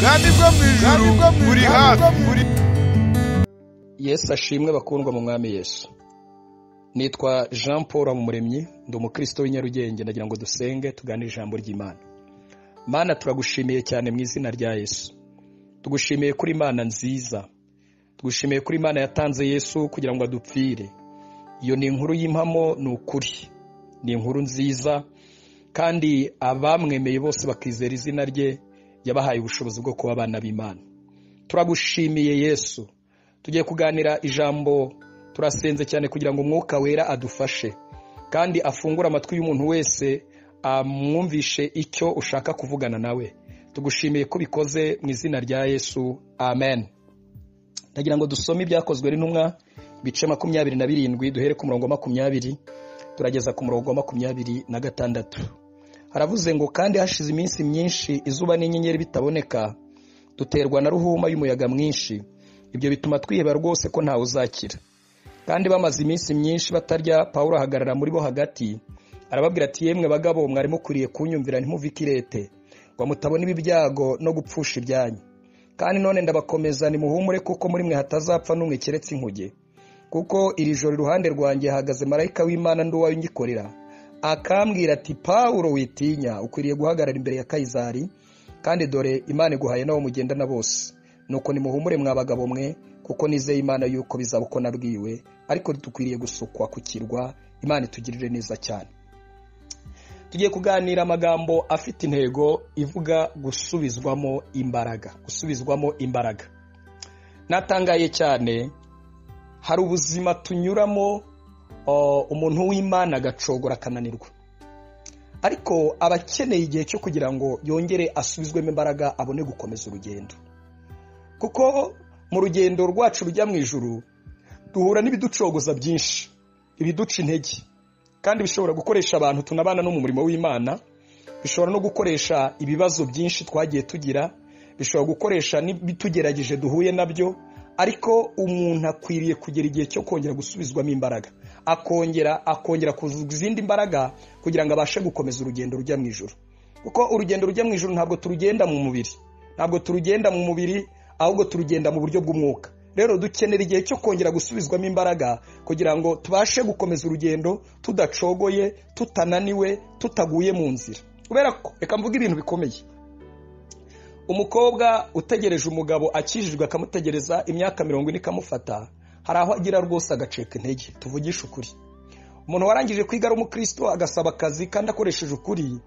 ubwami bwo mu ijuru buri hafi. Yesu ashimwe bakundwa mu mwami Yesu. Nitwa Jean Paul Umuremyi, ndi umukristo w'inyarugenge. Ndagira ngo dusenge tuganire ijambo ry'Imana. Mana, turagushimiye cyane mu izina rya Yesu. Tugushimiye kuri Imana nziza. Tugushimiye kuri Imana yatanze Yesu kugira ngo adupfire. Iyo ni inkuru y'impamo, ni ukuri. Ni inkuru nziza kandi abamwemeye bose bakizera izina rye yabahaye ubushobozi bwo kuba abana b'Imana. Turagushimiye Yesu. Tugiye kuganira ijambo, turasenze cyane kugira ngo Umwuka Wera adufashe kandi afungure amatwi y'umuntu wese amwumvishe icyo ushaka kuvugana nawe. Tugushimiye ko bikoze mu izina rya Yesu, amen. Ndagira ngo dusome ibyakozwe n'intumwa bice 27, duhere ku murongo 20 turageza ku murongo 26. Haravuze ngo, kandi hashize iminsi myinshi izuba n'inyenyeri bitaboneka, duterwa na ruhuma y'umuyaga mwinshi. Ibyo bituma twiheba rwose ko ntawe uzakira. Kandi bamaze iminsi myinshi batarya, Pawulo ahagarara muri bo hagati, arababwira ati, yemwe bagabo, mwari mukwiriye kunyumvira ntimuve ikirete, ngo mutabona ibi byago no gupfusha ibyanyu. Kandi none ndabakomeza, nimuhumure, kuko muri mwe hatazapfa n'umwe keretse inkuge. Kuko iri joro iruhande rwanjye hahagaze marayika w'Imana ndi uwayo ngikorera, akambwira ati, Pawulo, witinya, ukwiriye guhagarara imbere ya Kayizari, kandi dore Imana iguhaye n'abo mugendana bose. Nuko nimuhumure mwa bagabo mwe, kuko nizeye Imana yuko bizaba uko nabwiwe, ariko dukwiriye gusukwa ku kirwa. Imana itugirire neza cyane. Tugiye kuganira amagambo afite intego ivuga gusubizwamo imbaraga. Gusubizwamo imbaraga. Natangaye cyane, hari ubuzima tunyuramo umuntu w'Imana agacogora akananirwa, ariko abakeneye igihe cyo kugira ngo yongere asubizwemo imbaraga, abone gukomeza urugendo. Kuko mu rugendo rwacu rujya mu ijuru duhura n'ibiducogoza byinshi, ibiduca intege, kandi bishobora gukoresha abantu tunabana no mu murimo w'Imana, bishobora no gukoresha ibibazo byinshi twagiye tugira, bishobora gukoresha n'ibitugerageje duhuye nabyo. Ariko umuntu akwiriye kugera igihe cyo kongera gusubizwamo imbaraga, akongera kuzuza izindi mbaraga kugira ngo abashe gukomeza urugendo rujya mu ijuru. Kuko urugendo rujya mu ijuru ntabwo turugenda mu mubiri, ahubwo turugenda mu buryo bw'umwuka. Rero dukenera igihe cyo kongera gusubizwamo imbaraga kugira ngo tubashe gukomeza urugendo tudacogoye, tutananiwe, tutaguye mu nzira. Kubera ko, reka mvuge ibintu bikomeye. Umukobwa utegereje umugabo akijijwe akamutegereza imyaka 40 ikamufata, hari aho agira rwose agaceka intege. Tuvugisha ukuri. Umuntu warangije kwiga ari umukristo agasaba akazi kandi akoresheje ukuri,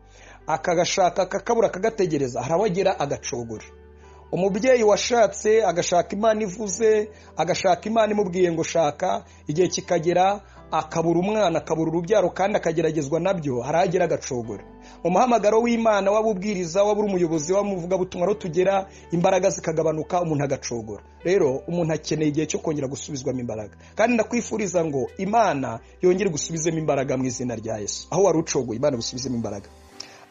akagashaka akakabura akagategereza, hari aho agira agacogora. Umubyeyi washatse agashaka Imana ivuze, agashaka Imana imubwiye ngo shaka, igihe kikagera akabura umwana, akabura urubyaro kandi akageragezwa nabyo, haragira agacogora. Umuhamagaro w'Imana wabubwiriza, wabura umuyobozi wamuvuga butumwa ro tugera, imbaraga zikagabanuka, umuntu agacogora. Rero umuntu akeneye igihe cyo kongera gusubizwamo imbaraga, kandi ndakwifuriza ngo Imana yongere gusubizemo imbaraga mu izina rya Yesu. Aho wari ucogoye, Imana gusubizemo imbaraga.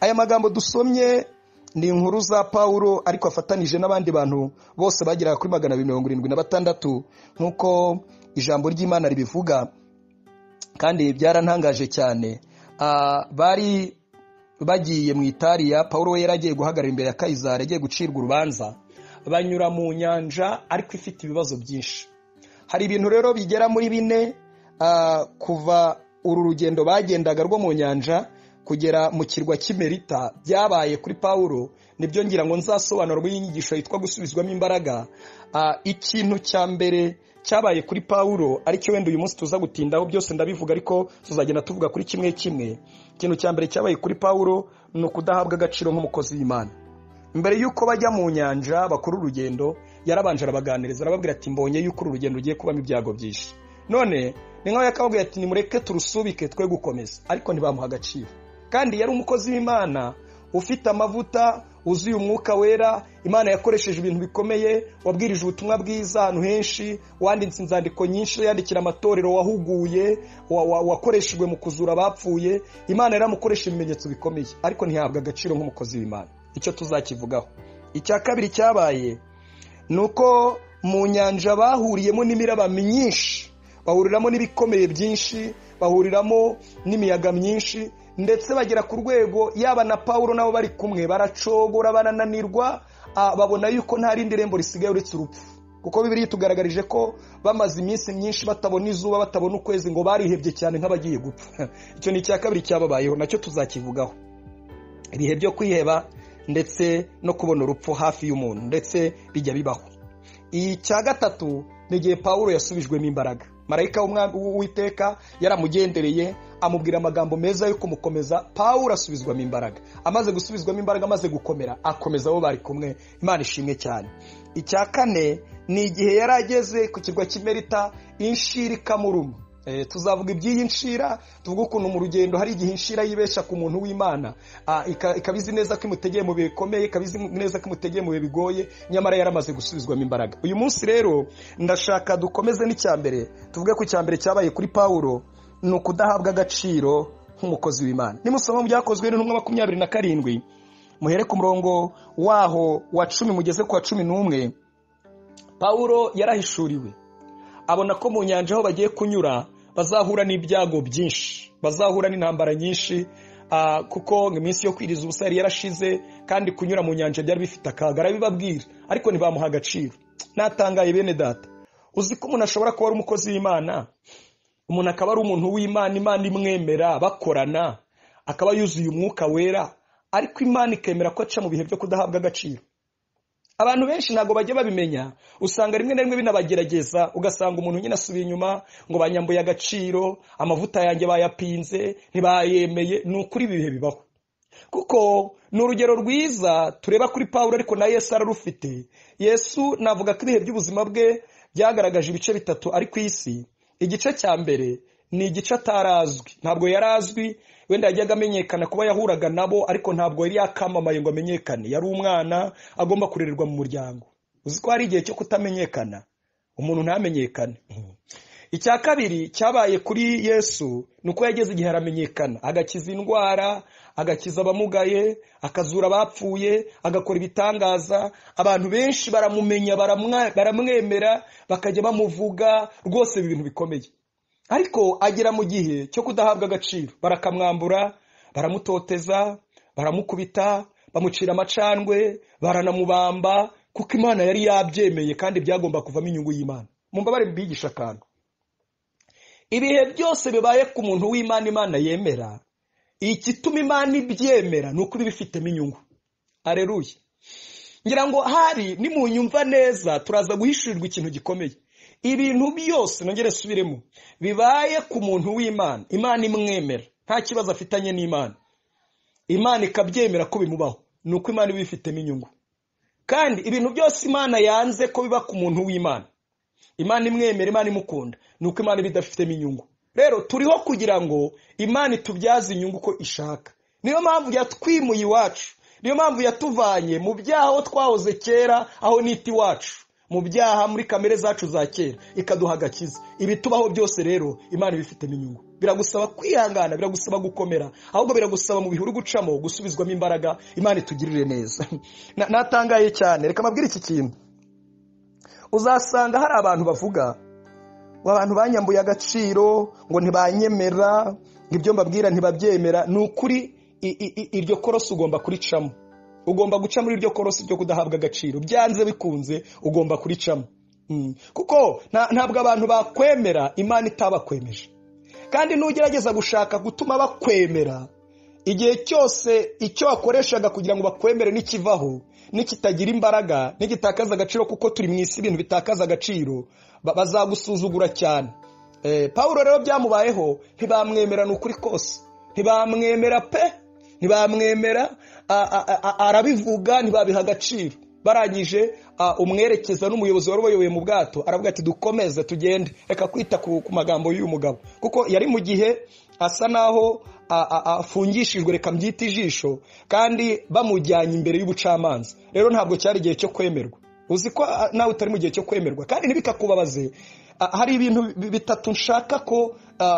Aya magambo dusomye ni inkuru za Pawulo, ariko afatanije n'abandi bantu bose bagera kuri 276 nkuko ijambo ry'Imana ribivuga. Kandi byarantangaje cyane. Bari bagiye mu Italiya, Pawulo we yaragiye guhagarara imbere ya Kayizari, agiye gucirwa urubanza, banyura mu nyanja ariko ifite ibibazo byinshi. Hari ibintu rero bigera muri 4 kuva uru rugendo bagendaga rwo mu nyanja kugera mu kirwa cy'Imerita byabaye kuri Pawulo. Nibyo ngira ngo nzasobanura mu inyigisho yitwa gusubizwamo imbaraga. Ikintu cya mbere cyabaye kuri Pawulo, ariko wenda uyu munsi tuza gutindaho byose ndabivuga, ariko tuzagenda tuvuga kuri kimwe kimwe. Ikintu cya mbere cyabaye kuri Pawulo ni ukudahabwa agaciro nk'umukozi w'Imana. Mbere yuko bajya mu nyanja bakora urugendo, yarabanje arabaganiriza, arababwira ati, mbonye yuko uru rugendo rugiye kubamo ibyago byinshi, none ni nkaho yakababwira ati, nimureke turusubike twe gukomeza. Ariko ntibamuha agaciro. Kandi yari umukozi w'Imana ufite amavuta, uzuye Umwuka Wera. Imana yakoresheje ibintu bikomeye, wabwirije ubutumwa bwiza ahantu henshi, wanditse inzandiko nyinshi, yandikira amatorero, wahuguye, wakoreshejwe mu kuzura abapfuye. Imana yaramukoresha ibimenyetso bikomeye, ariko ntihabwa agaciro nk'umukozi w'Imana. Icyo tuzakivugaho. Icya kabiri cyabaye nuko mu nyanja bahuriyemo n'imiraba myinshi, bahuriramo n'ibikomeye byinshi, bahuriramo n'imiyaga myinshi, ndetse bagera ku rwego yaba na Pawulo nabo bari kumwe baracogora, barananirwa, babona yuko nta rindi rembo risigaye uretse urupfu, kuko Bibiliya itugaragarije ko bamaze iminsi myinshi batabona izuba, batabona ukwezi, ngo barihebye cyane nk'abagiye gupfa. Icyo ni icya kabiri cyababayeho, nacyo tuzakivugaho. Ibihe byo kwiheba ndetse no kubona urupfu hafi y'umuntu ndetse bijya bibaho. Icya gatatu ni igihe Pawulo yasubijwemo imbaraga. Marayika w'Uwiteka yaramugendereye amubwira amagambo meza yo kumukomeza. Pawulo asubizwamo imbaraga. Amaze gusubizwamo imbaraga, amaze gukomera, akomeza abo bari kumwe. Imana ishimwe cyane. Icya kane ni igihe yari ageze ku kirwa cy'Imerita, inshira ikamuruma. Tuzavuga iby'iyi nshira, tuvuga ukuntu mu rugendo hari igihe inshira yibesha ku muntu w'Imana, ikabizi neza ko imutegeye mu bihe bikomeye, ikabizi neza ko imutegeye mu bihe bigoye, nyamara yaramaze gusubizwamo imbaraga. Uyu munsi rero ndashaka dukomeze n'icyambere, tuvuge ku cyambere cyabaye kuri Pawulo, ni ukudahabwa agaciro nk'umukozi w'Imana. Nimusoma mu Byakozwe n'Intumwa 27, muhere ku murongo waho wa 10 mugeze ku wa 11. Pawulo yarahishuriwe, abona ko mu nyanja aho bagiye kunyura bazahura n'ibyago byinshi, bazahura n'intambara nyinshi, kuko iminsi yo kwiriza ubusa yari yarashize, kandi kunyura mu nyanja byari bifite akaga. Arabibabwira, ariko ntibamuha agaciro. Natangaye bene data, uzi ko umuntu ashobora kuba ari umukozi w'Imana, umuntu akaba ari umuntu w'Imana, Imana imwemera, bakorana, akaba yuzuye umwuka wera, ariko Imana ikemera ko aca mu bihe byo kudahabwa agaciro. Abantu benshi ntago bajya babimenya, usanga rimwe na rimwe binabagerageza, ugasanga umuntu nyine asubiye inyuma ngo banyambuye agaciro, amavuta yanjye bayapinze, ntibayemeye. Ni ukuri ibihe bibaho, kuko ni urugero rwiza tureba kuri Pawulo, ariko na Yesu ararufite. Yesu navuga ko ibihe by'ubuzima bwe byagaragaje ibice bitatu ari ku isi. Igice cya mbere ni igice atarazwi, ntabwo yarazwi, wenda yajyaga amenyekana kuba yahuraga nabo, ariko ntabwo yari yakamamaye ngo amenyekane. Yari umwana agomba kurererwa mu muryango. Uzi ko hari igihe cyo kutamenyekana, umuntu ntamenyekane. Icya kabiri cyabaye kuri Yesu ni uko yageze igihe aramenyekana, agakiza indwara, agakiza abamugaye, akazura abapfuye, agakora ibitangaza. Abantu benshi baramumenya, baramwemera, bakajya bamuvuga rwose ibintu bikomeye. Ariko agera mu gihe cyo kudahabwa agaciro, barakamwambura, baramutoteza, baramukubita, bamucira amacandwe, baranamubamba, kuko Imana yari yabyemeye kandi byagomba kuvamo inyungu y'Imana. Mumbabare mbigisha akantu, ibihe byose bibaye ku muntu w'Imana, Imana yemera, igituma Imana ibyemera ni ukuri bifitemo inyungu. Aleluya. Ngira ngo hari nimunyumva neza turaza guhishurirwa ikintu gikomeye. Ibintu byose, nongere subiremo, bibaye ku muntu w'Imana, Imana imwemera, nta kibazo afitanye n'Imana, Imana ikabyemera ko bimubaho, ni uko Imana ibifitemo inyungu. Kandi ibintu byose Imana yanze ko biba ku muntu w'Imana, Imana imwemera, Imana imukunda, ni uko Imana ibidafitemo inyungu. Rero turiho kugira ngo Imana itubyaze inyungu ko ishaka. Niyo mpamvu yatwimuye iwacu, niyo mpamvu yatuvanye mu byaha aho twahoze kera, aho niti iwacu, mu byaha muri kamere zacu za kera, ikaduha agakiza. Ibitubaho byose rero Imana ibifitemo inyungu. Biragusaba kwihangana, biragusaba gukomera, ahubwo biragusaba mu bihuru gucamo gusubizwamo imbaraga. Imana itugirire neza. Natangaye cyane, reka mabwire iki kintu. Uzasanga hari abantu bavuga ngo abantu banyambuye agaciro, ngo ntibanyemera, ngo ibyo mbabwira ntibabyemera. Ni ukuri iryo korosi ugomba kuricamo, ugomba guca muri iryo korosi ryo kudahabwa agaciro. Byanze bikunze ugomba kuricamo, kuko ntabwo abantu bakwemera Imana itabakwemeje. Kandi nugerageza gushaka gutuma bakwemera, igihe cyose icyo wakoreshaga kugira ngo bakwemere nikivaho, nikitagira imbaraga, nikitakaza agaciro, kuko turi mu isi ibintu bitakaza agaciro, bazagusuzugura cyane. Pawulo rero byamubayeho, ntibamwemera n'ukuri kose, ntibamwemera pe, ntibamwemera, arabivuga, ntibabiha agaciro. Barangije umwerekeza n'umuyobozi wari ubayoboye mu bwato, aravuga ati dukomeze tugende, reka kwita ku magambo y'uyu mugabo, kuko yari mu gihe asa naho afungishijwe, reka mbyita ijisho, kandi bamujyanye imbere y'ubucamanza. Rero ntabwo cyari igihe cyo kwemerwa. Uzi ko nawe utari mu gihe cyo kwemerwa, kandi ntibikakubabaze. Hari ibintu bitatu nshaka ko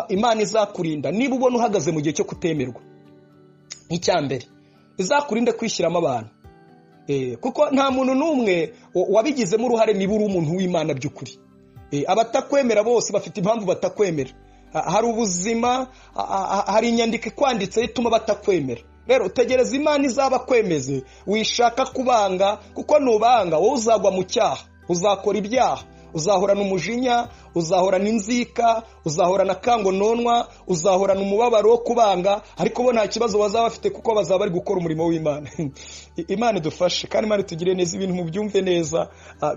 Imana izakurinda niba ubona uhagaze mu gihe cyo kutemerwa. Icyambere, izakurinde kwishyiramo abantu, kuko nta muntu n'umwe wabigizemo uruhare niba uri umuntu w'Imana by'ukuri. Abatakwemera bose bafite impamvu batakwemera. Hari ubuzima, hari inyandiko ikwanditse ituma batakwemera. rero tegereza Imana izaba kwemeze, wishaka kubanga, kuko nubanga wowe uzagwa mu cyaha, uzakora ibyaha, uzahorana umujinya, uzahorana inzika, uzahorana kangononwa, uzahorana umubabaro wo kubanga, ariko bo nta kibazo bazaba bafite kuko bazaba bari gukora umurimo w'Imana. Imana idufashe kandi Imana itugire neza, ibintu mu byumve neza,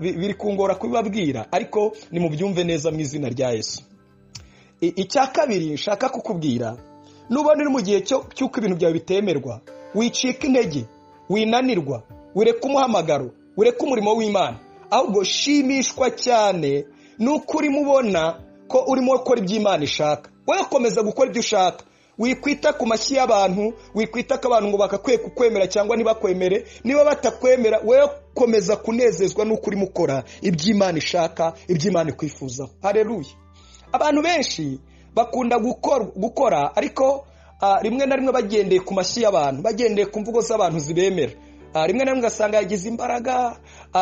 biri kungora kubibabwira ariko ni mu byumve neza mu izina rya Yesu. Icya kabiri nshaka kukubwira, nubona uri mu gihe cy'uko ibintu byawe bitemerwa, wicika intege, winanirwa, ureka umuhamagaro, ureka umurimo w'Imana, ahubwo shimishwa cyane nuko urimo ubona ko urimo gukora ibyo Imana ishaka. Wowe komeza gukora ibyo ushaka, wikwita ku mashyi y'abantu, wikwita ko abantu ngo bakakwiye kukwemera cyangwa ntibakwemere. Niba batakwemera, wowe komeza kunezezwa nuko urimo ukora ibyo Imana ishaka, ibyo Imana ikwifuza. Haleluya. Abantu benshi bakunda gukora ariko rimwe na rimwe bagendeye ku mashyi y'abantu, bagendeye ku mvugo z'abantu zibemera. Rimwe na rimwe ugasanga yagize imbaraga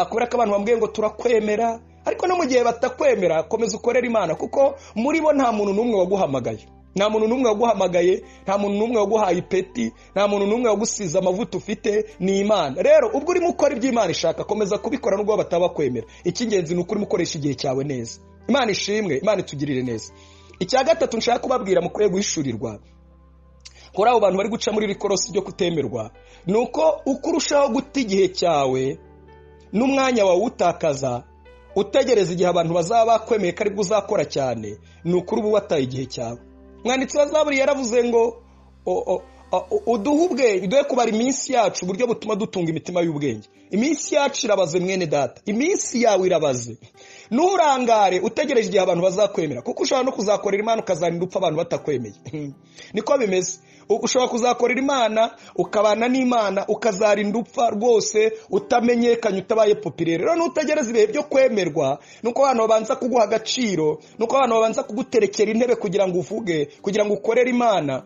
kubera ko abantu bambwiye ngo turakwemera, ariko no mu gihe batakwemera komeza ukorera Imana, kuko muri bo nta muntu n'umwe waguhamagaye, nta muntu n'umwe waguhamagaye, nta muntu n'umwe waguhaye ipeti, nta muntu n'umwe wagusize amavuta ufite, ni Imana. Rero ubwo urimo ukora ibyo Imana ishaka, komeza kubikora nubwo batabakwemera. Icy'ingenzi ni uko urimo ukoresha igihe cyawe neza. Imana ishimwe, Imana itugirire neza. Icya gatatu nshaka kubabwira mukwiye guhishurirwa kuri abo bantu bari guca muri rikorosi ryo kutemerwa, nuko uko urushaho guta igihe cyawe n'umwanya wawe utakaza utegereza igihe abantu bazaba bakwemeye ko aribwo uzakora cyane, ni ukuri uba wataye igihe cyawe. Umwanditsi wa Zaburi yaravuze ngo uduhe ubwenge, duhe kubara iminsi yacu uburyo butuma dutunga imitima y'ubwenge. Iminsi yacu irabaze mwene data, iminsi yawe irabaze. Nturangare utegereje igihe abantu bazakwemera, kuko ushobora no kuzakorera Imana ukazarinda upfa abantu batakwemeye. Niko bimeze. Ushobora kuzakorera Imana ukabana n'Imana ukazarinda upfa rwose utamenyekanye, utabaye populaire. Rero nutegereza ibihe byo kwemerwa, nuko abantu babanza kuguha agaciro, nuko abantu babanza kuguterekera intebe kugira ngo uvuge, kugira ngo ukorere Imana,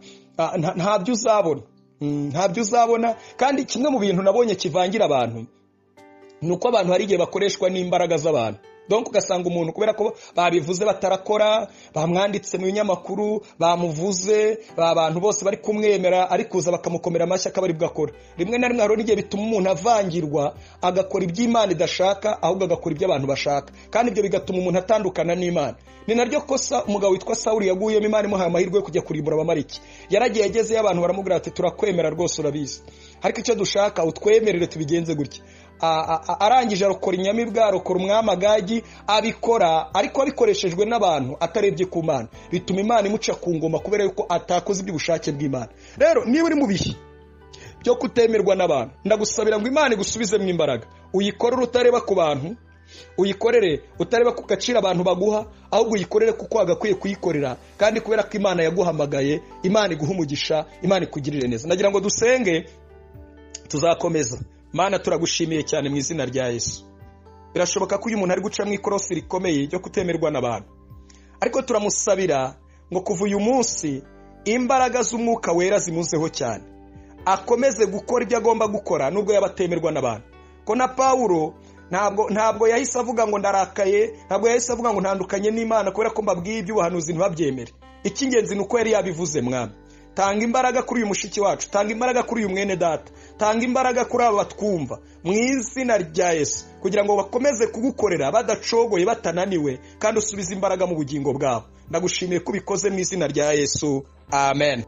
ntabyo uzabona. Ntabyo uzabona. Kandi kimwe mu bintu nabonye kivangira abantu nuko abantu hari igihe bakoreshwa n'imbaraga z'abantu. Donc ugasanga umuntu kubera ko babivuze batarakora, bamwanditse mu binyamakuru, bamuvuze, abantu bose bari kumwemera, ari kuza bakamukomera amashyi akaba ari bwo akora. Rimwe na rimwe haro n'igihe bituma umuntu avangirwa, agakora ibyo Imana idashaka ahubwo agakora ibyo abantu bashaka, kandi ibyo bigatuma umuntu atandukana n'Imana. Ni naryo kosa umugabo witwa Sawuli yaguyemo, Imana imuhaye amahirwe yo kujya kurimbura abamariki. Yaragiye agezeyo abantu baramubwira ati turakwemera rwose urabizi, ariko icyo dushaka utwemerere tubigenze gutya. Arangije arokora inyamibwa, arokora umwamagagi, abikora ariko abikoreshejwe n'abantu atarebye ku Mana, bituma Imana imuca ku ngoma kubera yuko atakoze iby'ubushake bw'Imana. Rero niba uri mu bihe byo kutemerwa n'abantu, ndagusabira ngo Imana igusubizemo imbaraga, uyikorere utareba ku bantu, uyikorere utareba ku gaciro abantu baguha, ahubwo uyikorere kuko wagakwiye kuyikorera, kandi kubera ko Imana yaguhamagaye, Imana iguha umugisha, Imana ikugirire neza. Nagira ngo dusenge, tuzakomeza. Mana turagushimiye cyane mu izina rya Yesu. Birashoboka ko uyu muntu ari guca mu ikorosi rikomeye ryo kutemerwa n'abantu, ariko turamusabira ngo kuva uyu munsi imbaraga z'umwuka wera zimuzeho cyane, akomeze gukora ibyo agomba gukora nubwo yabatemerwa n'abantu. Ko na Pawulo ntabwo yahise avuga ngo ndarakaye, ntabwo yahise avuga ngo ntandukanye n'Imana kubera ko mbabwiye iby'ubuhanuzi ntibabyemere. Icy'ingenzi ni uko yari yabivuze. Mwami, tanga imbaraga kuri uyu mushiki wacu, tanga imbaraga kuri uyu mwene data, tanga imbaraga kuri aba batwumva mu izina rya Yesu, kugira ngo bakomeze kugukorera badacogoye, batananiwe, kandi usubize imbaraga mu bugingo bwabo. Ndagushimiye ko ubikoze mu izina rya Yesu. Amen.